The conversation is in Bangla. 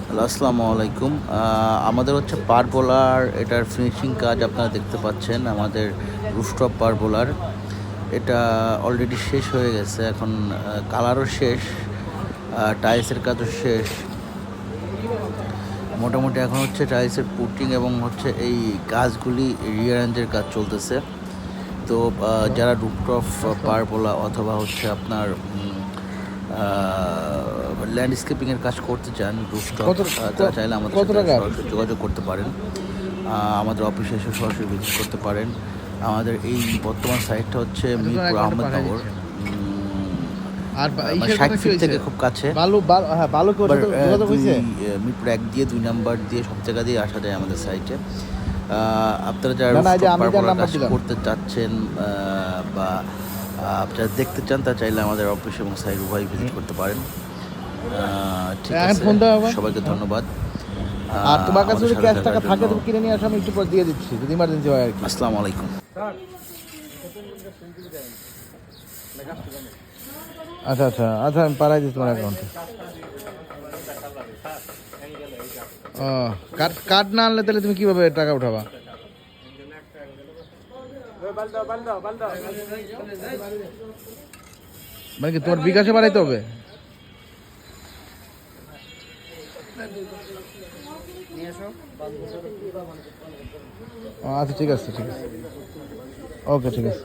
হ্যালো, আসসালামু আলাইকুম। আমাদের হচ্ছে পার বোলার, এটার ফিনিশিং কাজ আপনারা দেখতে পাচ্ছেন। আমাদের রুফটপ পার বোলার এটা অলরেডি শেষ হয়ে গেছে। এখন কালারও শেষ, টাইলসের কাজও শেষ। মোটামুটি এখন হচ্ছে টাইলসের পুটিং এবং হচ্ছে এই কাজগুলি রিঅ্যারেঞ্জের কাজ চলতেছে। তো যারা রুফটপ পার বোলার অথবা হচ্ছে আপনার ল্যান্ডস্কেপিংয়ের কাজ করতে চান রুফটপ, তারা চাইলে আমাদের সাথে সরাসরি যোগাযোগ করতে পারেন। আমাদের অফিসে এসে সরাসরি ভিজিট করতে পারেন। আমাদের এই বর্তমান সাইটটা হচ্ছে মিরপুর আহমেদনগর, আর মানে 60 ফিট থেকে খুব কাছে। মিরপুর 1 দিয়ে 2 নাম্বার দিয়ে সব জায়গা দিয়ে আসা যায় আমাদের সাইটে। আপনারা যারা কাজ করতে চাচ্ছেন বা আপনারা দেখতে চান, তা চাইলে আমাদের অফিস এবং সাইট উভয় ভিজিট করতে পারেন। ঠিক আছে, সবাইকে ধন্যবাদ। আর তোমার কাছে যদি ক্যাশ টাকা থাকে তুমি কিনে নিয়ে আসো, আমি একটু পর দিয়ে দিচ্ছি যদি ইমার্জেন্সি হয় আর কি। আসসালামু আলাইকুম। আচ্ছা আচ্ছা আচ্ছা, আমি পাঠাই দিচ্ছি তোমার অ্যাকাউন্টে। ও, কার্ড না আনলে তাহলে তুমি কিভাবে টাকা উঠাবা? মানে কি তোমার বিকাশে বাড়াইতে হবে? আচ্ছা ঠিক আছে, ঠিক আছে, ওকে, ঠিক আছে।